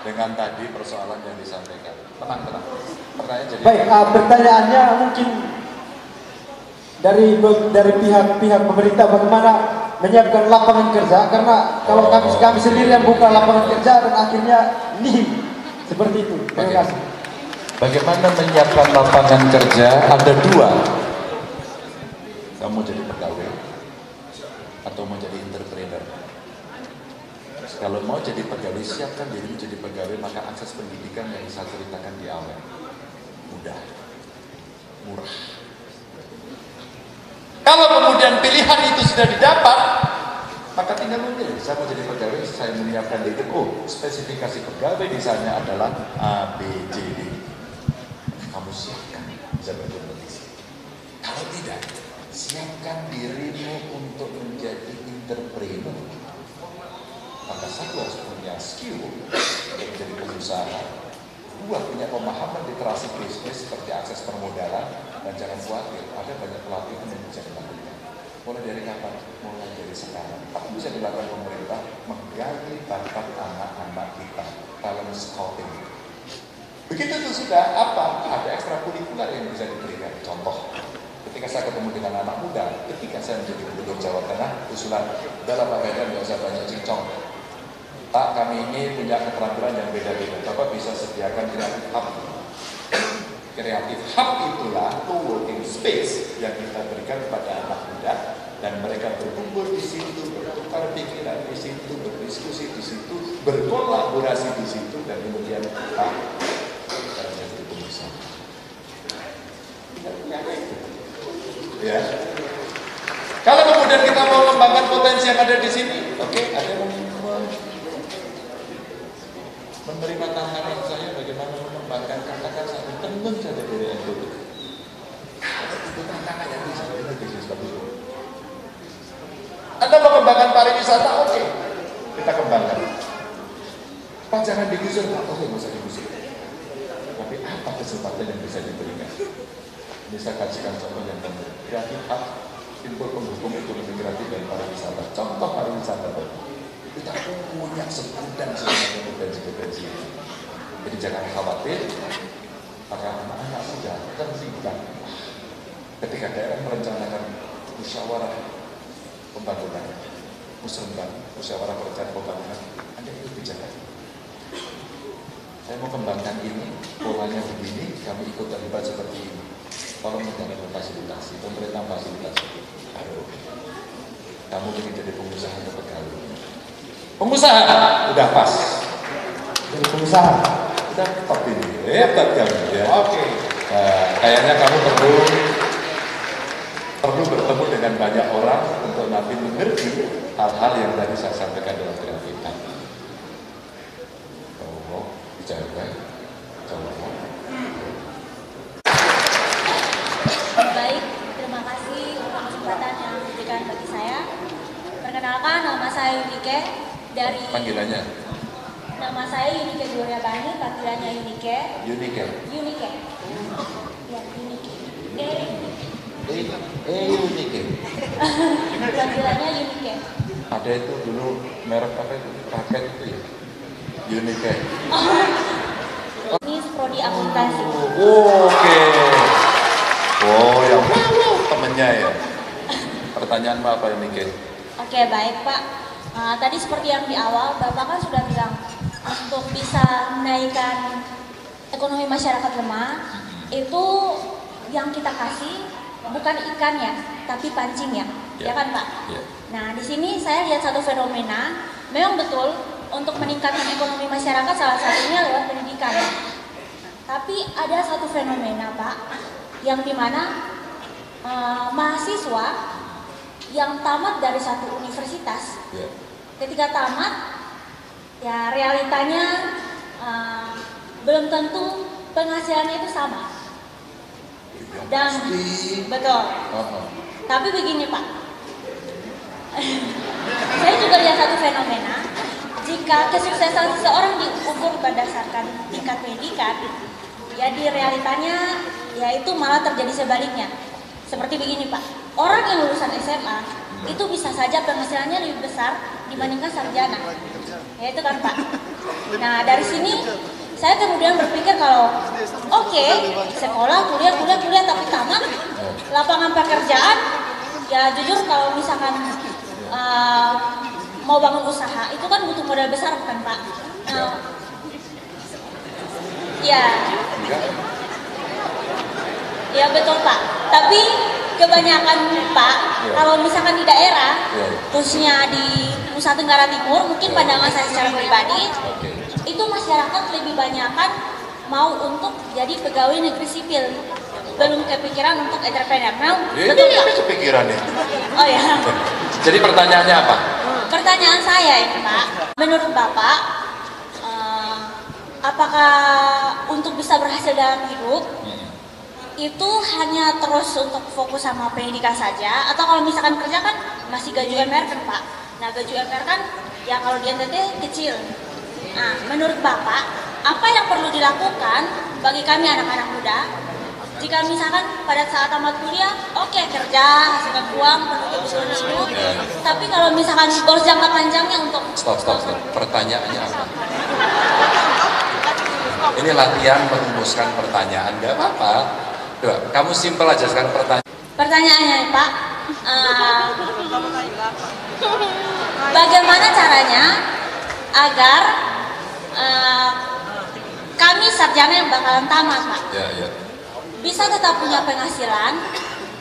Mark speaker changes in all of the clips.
Speaker 1: dengan tadi persoalan yang disampaikan. Tenang. Pertanyaan jadi.
Speaker 2: Baik, pertanyaannya mungkin dari pihak pemerintah bagaimana menyiapkan lapangan kerja, karena kalau kami sendiri yang buka lapangan kerja dan akhirnya ini seperti itu. Terima kasih.
Speaker 1: Bagaimana menyiapkan lapangan kerja? Ada dua. Kamu jadi pegawai atau mau jadi entrepreneur. Kalau mau jadi pegawai, siapkan diri menjadi pegawai, maka akses pendidikan yang saya ceritakan di awal mudah, murah. Kalau kemudian pilihan itu sudah didapat, maka tinggal memilih. Saya mau jadi pegawai, saya menyiapkan diri. Oh, spesifikasi pegawai di sana adalah A, B, C, D. Kamu siapkan bisa berkompetisi. Kalau tidak, siapkan dirimu untuk menjadi entrepreneur. Maka satu harus punya skill untuk menjadi pengusaha. Dua, punya pemahaman literasi bisnis seperti akses permodalan. Dan jangan khawatir, ada banyak pelatihan yang bisa dilakukan. Mulai dari kapan? Mulai dari sekarang. Apa bisa dilakukan pemerintah? Menggali bakat anak-anak kita. Talent scouting. Begitu itu sudah apa? Ada ekstrakurikuler yang bisa diberikan. Contoh, ketika saya ketemu dengan anak muda, ketika saya menjadi gubernur Jawa Tengah, usulan dalam Pak Medan nggak usah banyak cincong. Pak, kami ini punya keterampilan yang beda-beda. Bapak bisa sediakan kreatif hub. Kreatif hub itulah co-working space yang kita berikan kepada anak muda, dan mereka berkumpul di situ, bertukar pikiran di situ, berdiskusi di situ, berkolaborasi di situ, dan kemudian Pak, kita menjadi pengusaha. Tidak punya itu. Ya. Kalau kemudian kita mau mengembangkan potensi yang ada di sini, oke, ada yang menerima tantangan saya bagaimana mengembangkan, katakan satu tenun saja dari NTT. Itu tantangan yang bisa kita bisnis bagus. Anda mau kembangkan pariwisata, oke, kita kembangkan. Pak, jangan digusur, Pak, oke, nggak usah digusur. Tapi apa kesempatan yang bisa diberikan? Ini saya kasihkan contoh yang penting. Kreatif hub, timbul pendukung ekonomi kreatif dan pariwisata. Contoh pariwisata tadi. Kita punya sebutan sebenarnya potensi-potensi. Jadi jangan khawatir, maka anak-anak muda terlibat. Ketika daerah merencanakan musyawarah pembangunan, musyawarah perencanaan pembangunan, Anda ikut bicara. Saya mau kembangkan ini, polanya begini, kami ikut terlibat seperti ini. Tolong menjadi fasilitasi, pemerintah fasilitasi. Aduh, kamu ingin jadi pengusaha atau pegawai? Pengusaha, udah pas.
Speaker 2: Jadi pengusaha,
Speaker 1: udah top ini, hebat kamu ya.
Speaker 2: Oke.
Speaker 1: Kayaknya kamu perlu bertemu dengan banyak orang untuk nanti mengerti hal-hal yang tadi saya sampaikan dalam kreativitas. Oh, bicara
Speaker 3: Baik, terima kasih untuk kesempatan yang diberikan bagi saya. Perkenalkan, nama saya Yunike. Dari
Speaker 1: panggilannya?
Speaker 3: Nama saya Yunike Gloria Bani, panggilannya Yunike.
Speaker 1: Yunike.
Speaker 3: Ya, Yunike.
Speaker 1: Yunike.
Speaker 3: Panggilannya Yunike.
Speaker 1: Ada itu dulu merek apa itu? Paket itu ya? Yunike.
Speaker 3: Ini prodi akuntansi.
Speaker 1: Oke. Oh, yang temennya ya. Pertanyaan apa Yunike?
Speaker 3: Oke, baik Pak. Tadi seperti yang di awal, Bapak kan sudah bilang untuk bisa menaikkan ekonomi masyarakat lemah, itu yang kita kasih bukan ikannya, tapi pancingnya, ya kan Pak?
Speaker 1: Yeah.
Speaker 3: Nah, di sini saya lihat satu fenomena, memang betul untuk meningkatkan ekonomi masyarakat salah satunya lewat pendidikan. Tapi ada satu fenomena Pak, yang dimana mahasiswa yang tamat dari satu universitas, ketika tamat, ya realitanya belum tentu penghasilannya itu sama. Dan betul. Tapi begini Pak, saya juga lihat satu fenomena, jika kesuksesan seseorang diukur berdasarkan tingkat pendidikan, ya di realitanya ya itu malah terjadi sebaliknya. Seperti begini Pak, orang yang lulusan SMA itu bisa saja penghasilannya lebih besar dibandingkan sarjana. Ya itu kan Pak. Nah dari sini saya kemudian berpikir kalau oke, sekolah, kuliah, tapi tamat lapangan pekerjaan, ya jujur kalau misalkan mau bangun usaha itu kan butuh modal besar kan Pak. Ya, ya betul Pak. Tapi kebanyakan Pak, kalau misalkan di daerah, khususnya di Nusa Tenggara Timur, mungkin pandangan saya secara pribadi, itu masyarakat lebih banyakan mau untuk jadi pegawai negeri sipil, belum kepikiran untuk entrepreneur. Betul Pak?
Speaker 1: Itu kepikirannya.
Speaker 3: Oh ya.
Speaker 1: Jadi pertanyaannya apa?
Speaker 3: Pertanyaan saya ini Pak, menurut Bapak, apakah untuk bisa berhasil dalam hidup itu hanya terus untuk fokus sama pendidikan saja, atau kalau misalkan kerja kan masih gaji UMR kan Pak? Nah gaji UMR kan ya kalau di NTT kecil. Nah menurut Bapak apa yang perlu dilakukan bagi kami anak-anak muda jika misalkan pada saat tamat kuliah oke, kerja, hasilkan uang, perlu kebutuhan hidup, tapi kalau misalkan goals jangka panjangnya untuk
Speaker 1: Stop. Pertanyaannya apa? Ini latihan merumuskan pertanyaan, nggak apa-apa. Coba, kamu simpel aja sekarang pertanyaan.
Speaker 3: Pertanyaannya Pak, bagaimana caranya agar kami sarjana yang bakalan tamat Pak bisa tetap punya penghasilan,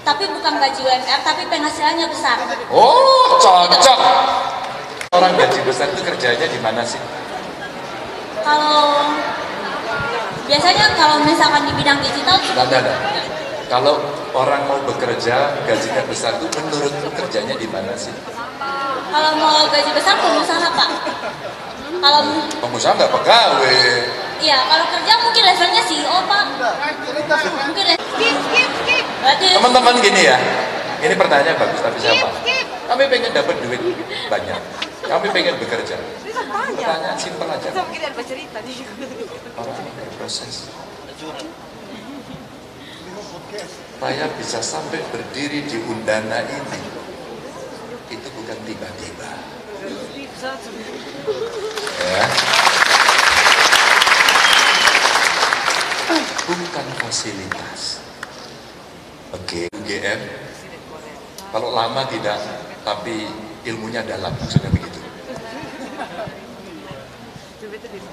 Speaker 3: tapi bukan gaji UMR, tapi penghasilannya besar.
Speaker 1: Oh, cocok. Orang gaji besar itu kerjanya di mana sih?
Speaker 3: Kalau biasanya kalau misalkan di bidang digital,
Speaker 1: kalau orang mau bekerja gaji besar itu menurutmu kerjanya di mana sih?
Speaker 3: kalau mau gaji besar pengusaha Pak. Kalau
Speaker 1: pengusaha nggak pegawai.
Speaker 3: Iya, kalau kerja mungkin levelnya CEO Pak. Mungkin
Speaker 1: Teman-teman gini ya, ini pertanyaan bagus tapi siapa? Kami pengen dapat duit banyak. Kami pengen bekerja. Pertanyaan simpel aja. Orang ini berproses. Saya bisa sampai berdiri di Undana ini, itu bukan tiba-tiba. Ya. Bukan fasilitas. Oke, UGM. Kalau lama tidak, tapi ilmunya dalam, maksudnya begitu.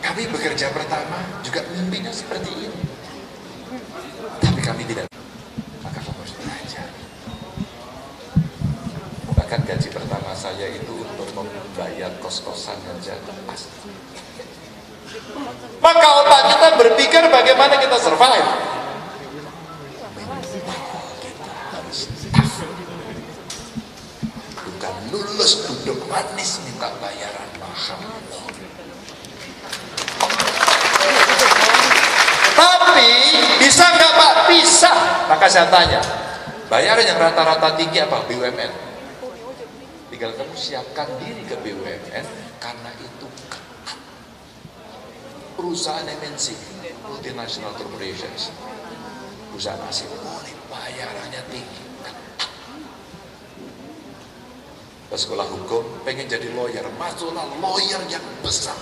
Speaker 1: Kami bekerja pertama juga mimpinya seperti ini. Tapi kami tidak. Maka kamu harus belajar. Bahkan gaji pertama saya itu untuk membayar kos-kosan saja pasti. Maka otak kita berpikir bagaimana kita survive. Kita harus bukan lulus duduk manis minta bayaran mahal. Tapi bisa nggak Pak? Bisa. Maka saya tanya, bayaran yang rata-rata tinggi apa? BUMN. Tinggal kamu siapkan diri ke BUMN karena itu perusahaan MNC, multinational corporations, perusahaan asing, bayarannya tinggi. Ke sekolah hukum, pengen jadi lawyer, masuklah lawyer yang besar.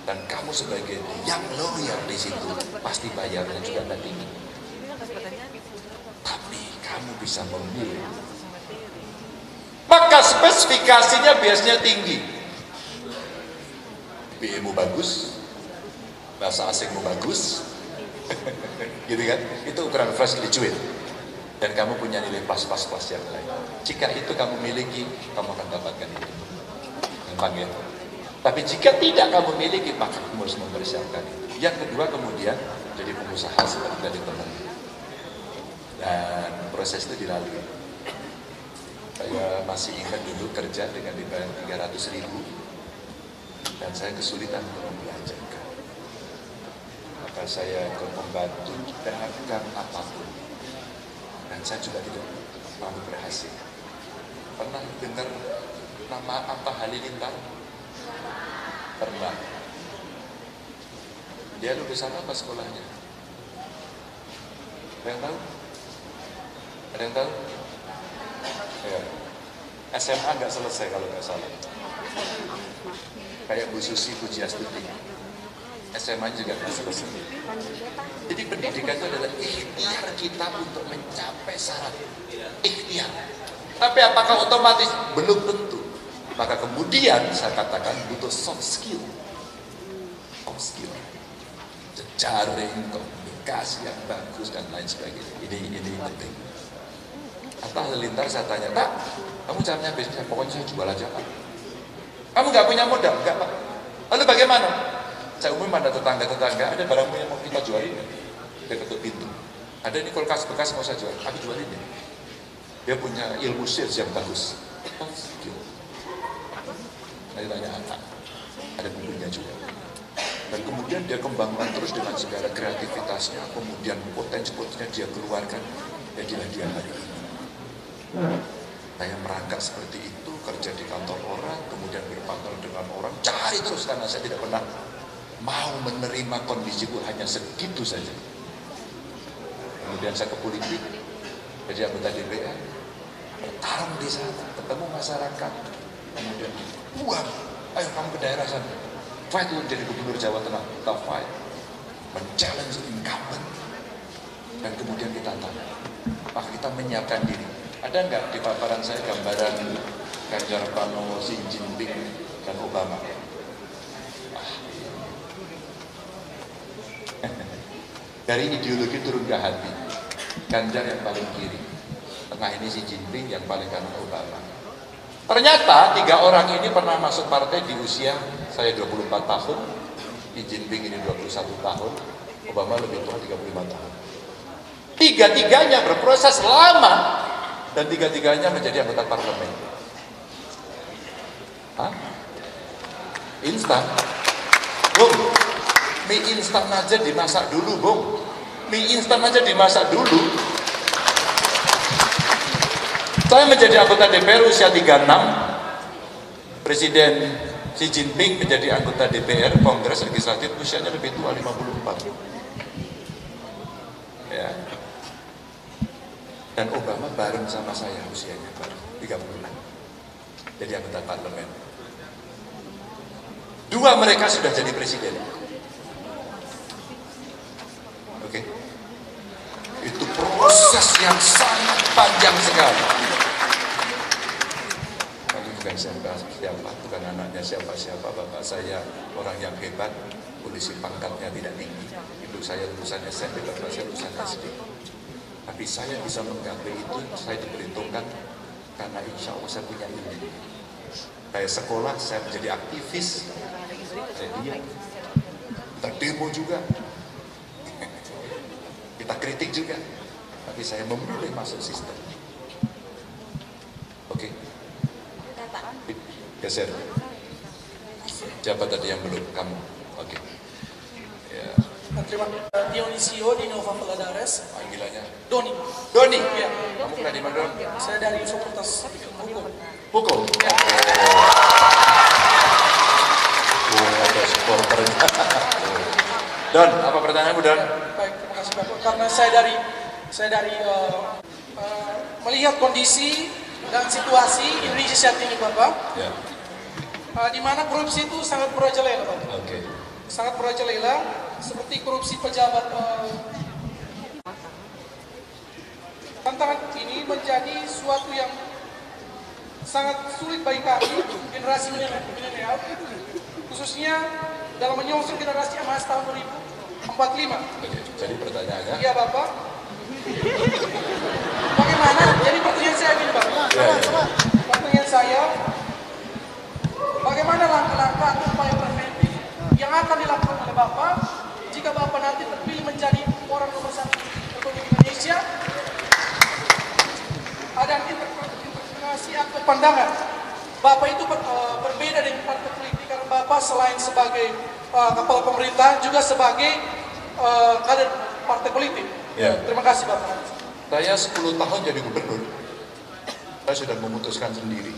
Speaker 1: Dan kamu sebagai yang lawyer di situ, pasti bayarnya juga tidak tinggi. Tapi kamu bisa memilih. Maka spesifikasinya biasanya tinggi. BE-mu bagus, bahasa asingmu bagus, gitu kan? Itu ukuran fresh graduate. Dan kamu punya nilai pas-pas yang lain. Jika itu kamu miliki, kamu akan dapatkan itu. Gampang ya? Tapi jika tidak kamu miliki, maka kamu harus mempersiapkan itu. Yang kedua kemudian, jadi pengusaha seperti tadi teman. Dan proses itu dilalui. Saya masih ingat dulu kerja dengan dibayar 300.000. Dan saya kesulitan untuk membelanjakan. Maka saya ikut membantu dagang apapun. Dan saya juga tidak mau berhasil. Pernah dengar nama Atta Halilintar? Pernah. Dia lulusan apa sekolahnya? Ada yang tahu? Ada yang tahu? Ya. SMA nggak selesai kalau nggak salah. Kayak Bu Susi Pujiastuti, SMA juga nggak selesai. Jadi pendidikan itu adalah ikhtiar kita untuk mencapai syarat ikhtiar. Tapi apakah otomatis? Belum tentu. Maka kemudian saya katakan butuh soft skill. Soft skill. Jejaring, komunikasi yang bagus dan lain sebagainya. Ini penting. Atau Halilintar saya tanya, Pak, kamu caranya bisnis? Pokoknya saya jual aja, Pak. Kamu nggak punya modal? Enggak, Pak. Lalu bagaimana? Saya umum pada tetangga-tetangga, ada barangmu yang mau kita jualin? Dia ketuk pintu. Ada ini kulkas bekas mau saya jual, aku jualin ya. Dia punya ilmu sales yang bagus. Oh, skill. Saya tanya apa? Ada bukunya juga. Dan kemudian dia kembangkan terus dengan segala kreativitasnya. Kemudian potensi-potensinya dia keluarkan. Jadilah dia hari ini. Saya merangkak seperti itu, kerja di kantor orang, kemudian berpartner dengan orang, cari terus karena saya tidak pernah mau menerima kondisiku hanya segitu saja. Kemudian saya ke politik, jadi anggota DPR, bertarung di sana, ketemu masyarakat, kemudian buang, ayo kamu ke daerah sana, fight untuk jadi gubernur Jawa Tengah, kita fight, men-challenge incumbent, dan kemudian kita tanya, maka kita menyiapkan diri. Ada nggak di paparan saya gambaran Ganjar Pranowo, Xi Jinping, dan Obama? Dari ideologi turun ke hati. Ganjar yang paling kiri, tengah ini Xi Jinping, yang paling kanan Obama. Ternyata 3 orang ini pernah masuk partai di usia saya 24 tahun, Xi Jinping ini 21 tahun, Obama lebih tua 35 tahun. Tiga-tiganya berproses lama dan tiga-tiganya menjadi anggota parlemen. Hah? Instan? Bung, mie instan aja dimasak dulu, Bung. Mie instan aja dimasak dulu. Saya menjadi anggota DPR usia 36. Presiden Xi Jinping menjadi anggota DPR Kongres Legislatif usianya lebih tua, 54. Ya. Dan Obama bareng sama saya usianya baru 36. Jadi anggota parlemen. 2 mereka sudah jadi presiden. Oke. Itu proses yang sangat panjang sekali. Kami bukan siapa, bukan anaknya siapa-siapa. Bapak saya orang yang hebat, polisi pangkatnya tidak tinggi. Ibu saya lulusan SMP, bapak saya lulusan SD. Tapi saya bisa menggapai itu, saya diperhitungkan karena insya Allah saya punya ilmu. Saya sekolah, saya menjadi aktivis, saya diam. Kita demo juga, kita kritik juga, tapi saya memilih masuk sistem. Oke, geser. Siapa tadi yang belum? Kamu. Oke. Ya.
Speaker 4: Terima kasih Dionisio di Nova Valadares.
Speaker 1: Panggilannya
Speaker 4: Doni.
Speaker 1: Doni.
Speaker 4: Ya.
Speaker 1: Kamu dari mana, Don?
Speaker 4: Saya dari Fakultas Hukum.
Speaker 1: Hukum.
Speaker 4: Ya.
Speaker 1: Ada supporternya. Don, apa pertanyaanmu, Don?
Speaker 4: Baik, terima kasih Bapak. Karena saya dari melihat kondisi dan situasi Indonesia saat ini, Bapak.
Speaker 1: Ya.
Speaker 4: Di mana korupsi itu sangat merajalela, Bapak.
Speaker 1: Oke.
Speaker 4: Sangat merajalela. Seperti korupsi pejabat. Tantangan ini menjadi suatu yang sangat sulit bagi kami, generasi milenial, khususnya dalam menyongsong generasi emas tahun 2045.
Speaker 1: Oke. Jadi pertanyaannya?
Speaker 4: Iya Bapak. Bagaimana? Jadi pertanyaan saya gini Bapak. Pertanyaan saya, bagaimana langkah-langkah atau upaya preventif yang akan dilakukan oleh Bapak jika Bapak nanti terpilih menjadi orang nomor 1 Republik Indonesia? Ada interpretasi atau pandangan Bapak itu berbeda dengan partai politik karena Bapak selain sebagai kepala pemerintahan juga sebagai kader partai politik.
Speaker 1: Ya.
Speaker 4: Terima kasih Bapak.
Speaker 1: Saya 10 tahun jadi gubernur. Saya sudah memutuskan sendiri.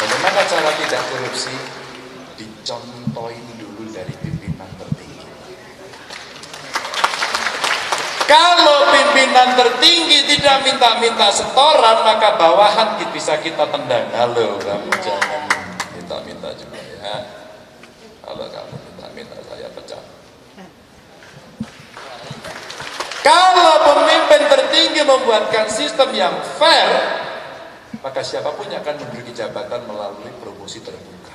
Speaker 1: Bagaimana cara tidak korupsi? Dicontohin dulu dari pimpinan tertinggi. Kalau pimpinan tertinggi tidak minta-minta setoran, maka bawahan bisa kita tendang. Halo, kamu jangan minta-minta juga ya. Kalau kamu minta-minta, saya pecat. Kalau pemimpin tertinggi membuatkan sistem yang fair, maka siapapun yang akan menduduki jabatan melalui promosi terbuka.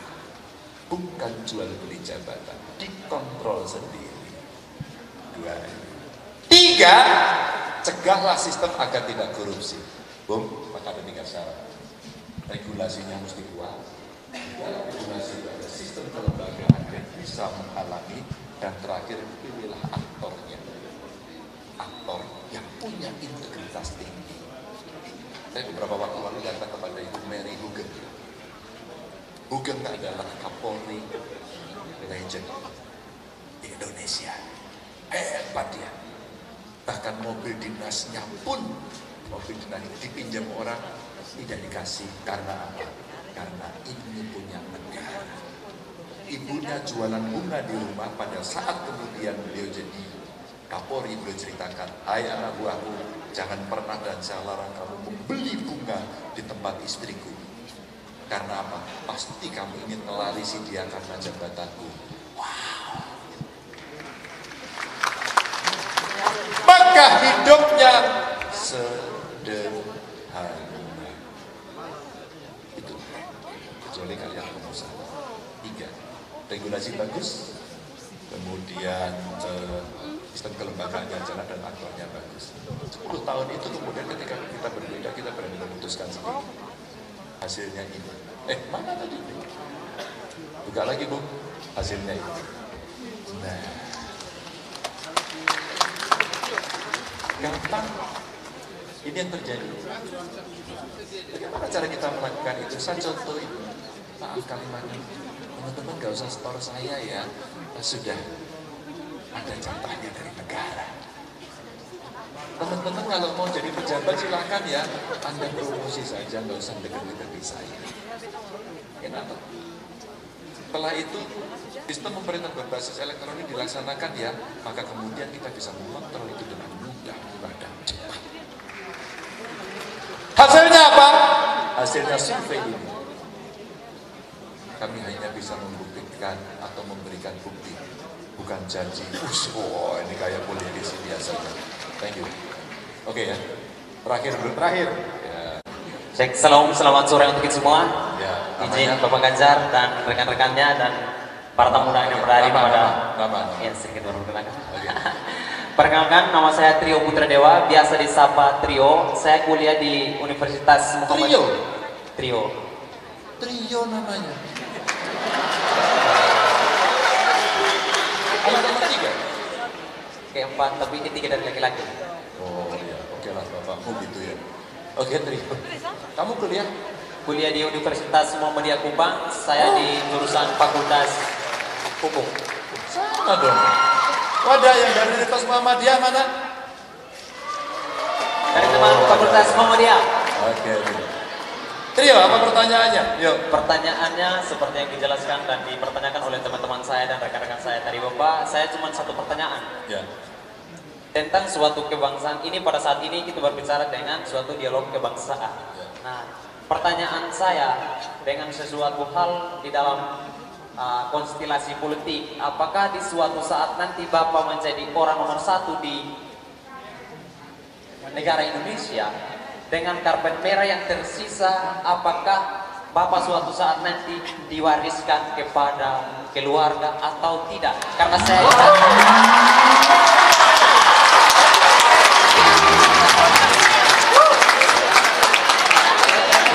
Speaker 1: Bukan jual beli jabatan, dikontrol sendiri. 2. 3, cegahlah sistem agar tidak korupsi. Bung, maka ada 3 syarat. Regulasinya mesti kuat. Regulasi ada sistem kelembagaan yang bisa menghalangi. Dan terakhir, pilihlah aktornya. Aktor yang punya integritas tinggi. Saya beberapa waktu lalu datang kepada Ibu Mary Hugeng. Hugeng adalah Kapolri legend di Indonesia. Hebat dia. Bahkan mobil dinasnya pun, mobil dinas dipinjam orang, tidak dikasih. Karena apa? Karena ini punya negara. Ibunya jualan bunga di rumah, pada saat kemudian beliau jadi Kapolri, beliau ceritakan, hai anak buahku, jangan pernah dan saya larang kamu membeli bunga di tempat istriku. Karena apa? Pasti kamu ingin melarisi dia karena jabatanku. Maka hidupnya sederhana. Itu kecuali kalian pengusaha. 3, regulasi bagus, kemudian sistem kelembagaannya jalan dan aktornya bagus. 10 tahun itu kemudian ketika kita berbeda, kita berani memutuskan sendiri. Hasilnya ini. Mana tadi? Buka lagi, Bu. Hasilnya ini. Nah, gampang. Ini yang terjadi. Bagaimana cara kita melakukan itu? Saya contohin. Maaf kalimatnya, teman-teman gak usah store saya ya. Sudah ada jatahnya dari negara. Teman-teman kalau mau jadi pejabat silakan ya. Anda promosi saja, gak usah deket-deket saya. Kenapa? Setelah itu sistem pemerintahan berbasis elektronik dilaksanakan ya, maka kemudian kita bisa mengontrol itu dengan mudah dan cepat. Hasilnya apa? Hasilnya survei ini. Kami hanya bisa membuktikan atau memberikan bukti, bukan janji. Ini kayak politisi biasanya. Thank you. Oke ya. Terakhir. Ya.
Speaker 5: Cek, selamat sore untuk kita semua.
Speaker 1: Ya,
Speaker 5: izin Bapak Ganjar dan rekan-rekannya dan para tamu yang berada pada ya sedikit berkenalkan. Perkenalkan, nama saya Trio Putra Dewa, biasa disapa Trio. Saya kuliah di Universitas Muhammadiyah.
Speaker 1: Trio namanya. Anak nomor 3.
Speaker 5: Keempat, tapi ini 3 dari laki-laki.
Speaker 1: Oh iya, oke lah bapakmu gitu ya. Oke, Trio. Kamu kuliah?
Speaker 5: Kuliah di Universitas Muhammadiyah Kupang. Saya di jurusan Fakultas Hukum.
Speaker 1: Sama dong. Wadah yang dari Universitas Muhammadiyah mana?
Speaker 5: Dari teman Fakultas Muhammadiyah.
Speaker 1: Oke. Trio, apa pertanyaannya? Yuk.
Speaker 5: Pertanyaannya seperti yang dijelaskan dan dipertanyakan oleh teman-teman saya dan rekan-rekan saya tadi Bapak. Saya cuma satu pertanyaan.
Speaker 1: Ya.
Speaker 5: Tentang suatu kebangsaan ini, pada saat ini kita berbicara dengan suatu dialog kebangsaan.
Speaker 1: Ya.
Speaker 5: Nah, pertanyaan saya dengan sesuatu hal di dalam konstelasi politik, apakah di suatu saat nanti Bapak menjadi orang nomor 1 di negara Indonesia dengan karpet merah yang tersisa, apakah Bapak suatu saat nanti diwariskan kepada keluarga atau tidak? Karena saya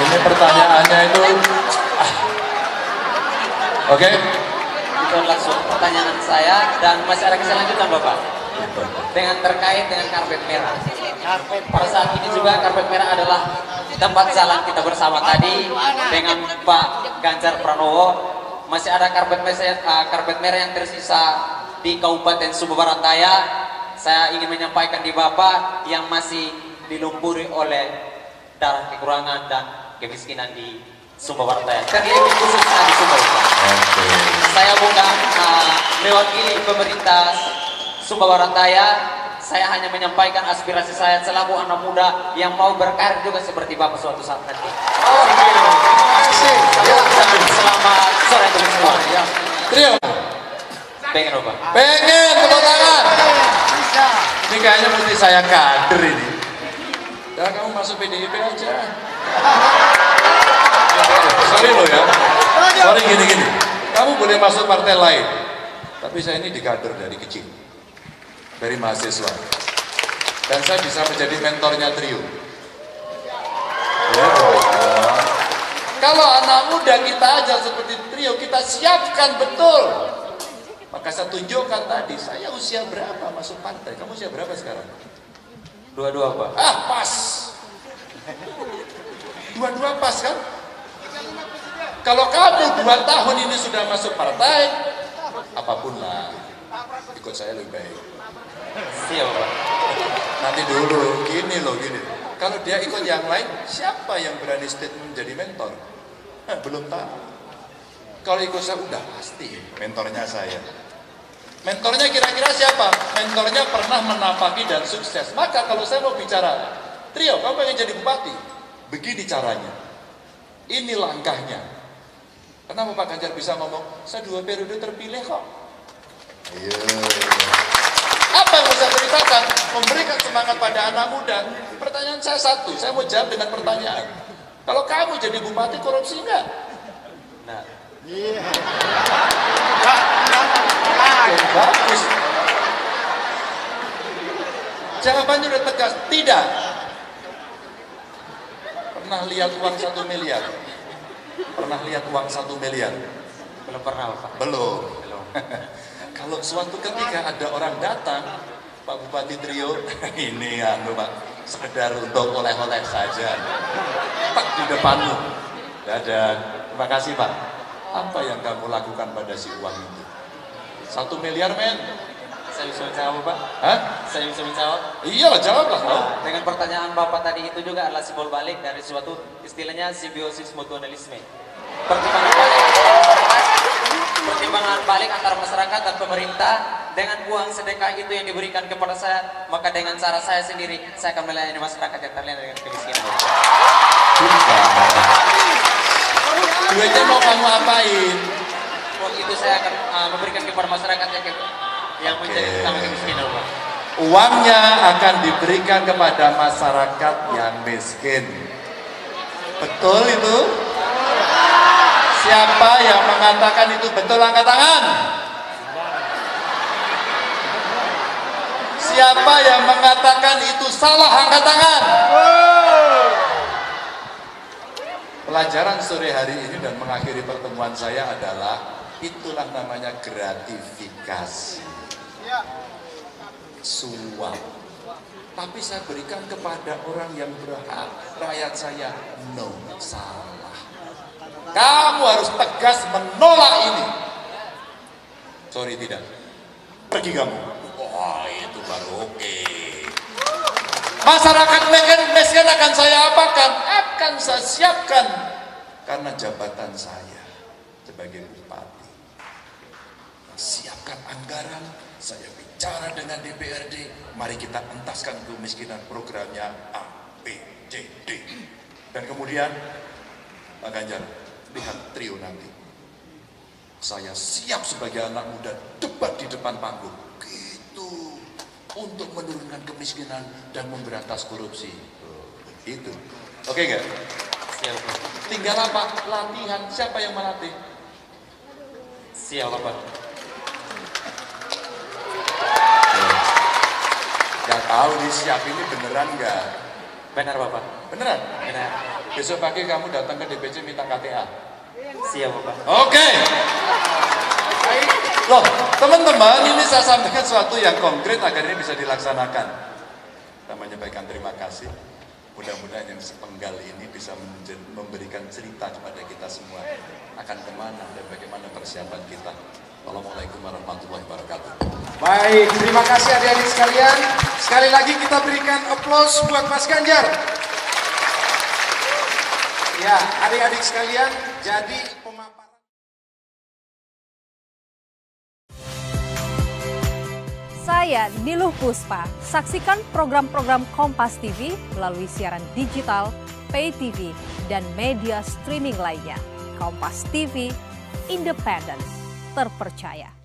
Speaker 1: ini pertanyaannya itu oke.
Speaker 5: Itu adalah suatu pertanyaan saya dan masih ada keselanjutan Bapak dengan terkait dengan karpet merah. Pada saat ini juga karpet merah adalah tempat jalan kita bersama tadi dengan Pak Ganjar Pranowo. Masih ada karpet merah yang tersisa di Kabupaten Sumba Barat Daya. Saya ingin menyampaikan di Bapak yang masih dilumpuri oleh darah kekurangan dan kemiskinan di Sumba Barat Daya, terlebih khususnya di Sumba Barat. Saya bukan mewakili pemerintah Sumba Barat Daya. saya hanya menyampaikan aspirasi saya selaku anak muda yang mau berkarir juga seperti Bapak suatu saat nanti.
Speaker 1: Oh, terima kasih.
Speaker 5: Selamat sore untuk semua.
Speaker 1: Ya. Trio.
Speaker 5: Pengen Bapak?
Speaker 1: Pengen, tepuk tangan. Ini kayaknya mesti saya kader ini. Dan kamu masuk PDIP aja. Sorry lo ya. Sorry gini-gini. Kamu boleh masuk partai lain. Tapi saya ini dikader dari kecil. Dari mahasiswa. Dan saya bisa menjadi mentornya Trio. Ya, kalau anak muda kita aja seperti Trio, kita siapkan betul. Maka saya tunjukkan tadi, saya usia berapa masuk partai? Kamu usia berapa sekarang?
Speaker 5: Dua-dua Pak.
Speaker 1: Ah, pas. Dua-dua pas kan? Kalau kamu 2 tahun ini sudah masuk partai, apapun lah, ikut saya lebih baik.
Speaker 5: Siap Pak.
Speaker 1: Nanti dulu, gini loh, gini. Kalau dia ikut yang lain, siapa yang berani statement menjadi mentor? Belum tahu. Kalau ikut saya, udah pasti mentornya saya. Mentornya kira-kira siapa? Mentornya pernah menapaki dan sukses. Maka kalau saya mau bicara, Trio, kamu pengen jadi bupati? Begini caranya. Ini langkahnya. Kenapa Pak Ganjar bisa ngomong, saya 2 periode terpilih kok? Iya. Apa yang mau saya ceritakan? Memberikan semangat pada anak muda. Pertanyaan saya satu, saya mau jawab dengan pertanyaan. Kalau kamu jadi bupati, korupsi enggak?
Speaker 5: Nah.
Speaker 1: Iya. Bagus. Jawabannya udah tegas, tidak. Pernah lihat uang 1 miliar? Pernah lihat uang 1 miliar?
Speaker 5: Belum pernah Pak.
Speaker 1: Belum. Kalau suatu ketika ada orang datang, Pak Bupati Trio, ini Pak, sekedar untuk oleh-oleh saja. Pak di depanmu. Dadah. Terima kasih Pak. Apa yang kamu lakukan pada si uang itu? 1 miliar men.
Speaker 5: Saya bisa menjawab Pak?
Speaker 1: Hah?
Speaker 5: Saya bisa menjawab?
Speaker 1: Iyalah jawablah.
Speaker 5: Dengan pertanyaan Bapak tadi itu juga adalah simbol balik dari suatu istilahnya simbiosis mutualisme. Pertimbangan balik antara masyarakat dan pemerintah. Dengan uang sedekah itu yang diberikan kepada saya, maka dengan cara saya sendiri saya akan melayani masyarakat yang terlena dengan kemiskinan.
Speaker 1: Duitnya mau kamu apain?
Speaker 5: Uang itu saya akan memberikan kepada masyarakat yang menjadi utama kemiskinan Pak.
Speaker 1: Uangnya akan diberikan kepada masyarakat yang miskin. Betul itu? Siapa yang mengatakan itu betul, angkat tangan. Siapa yang mengatakan itu salah, angkat tangan. Pelajaran sore hari ini dan mengakhiri pertemuan saya adalah itulah namanya gratifikasi. Suap. Tapi saya berikan kepada orang yang berhak. Rakyat saya, no, salah. Kamu harus tegas menolak ini. Sorry, tidak. Pergi kamu. Wah, itu baru oke. Masyarakat miskin akan saya apakan? Akan saya siapkan. Karena jabatan saya sebagai bupati. Siapkan anggaran, saya bicara dengan DPRD, mari kita entaskan kemiskinan programnya A, B, C, D. Dan kemudian, Pak Ganjar, lihat Trio nanti. Saya siap sebagai anak muda debat di depan panggung. Gitu. Untuk menurunkan kemiskinan dan memberantas korupsi. Itu. Oke nggak?
Speaker 5: Siap Pak.
Speaker 1: Tinggal apa? Latihan. Siapa yang melatih?
Speaker 5: Siap Pak.
Speaker 1: Gak tahu nih siap ini beneran nggak?
Speaker 5: Benar Bapak.
Speaker 1: Beneran?
Speaker 5: Benar.
Speaker 1: Besok pagi kamu datang ke DPC minta KTA.
Speaker 5: Siap Bapak.
Speaker 1: Oke. Loh, teman-teman, ini saya sampaikan sesuatu yang konkret agar ini bisa dilaksanakan. Kita menyampaikan terima kasih. Mudah-mudahan yang sepenggal ini bisa memberikan cerita kepada kita semua akan kemana dan bagaimana persiapan kita. Assalamualaikum warahmatullahi wabarakatuh.
Speaker 6: Baik, terima kasih adik-adik sekalian. Sekali lagi kita berikan aplaus buat Mas Ganjar. Ya, adik-adik sekalian, jadi pemaparan.
Speaker 7: Saya Niluh Puspa. Saksikan program-program Kompas TV melalui siaran digital, pay TV, dan media streaming lainnya. Kompas TV, independen, terpercaya.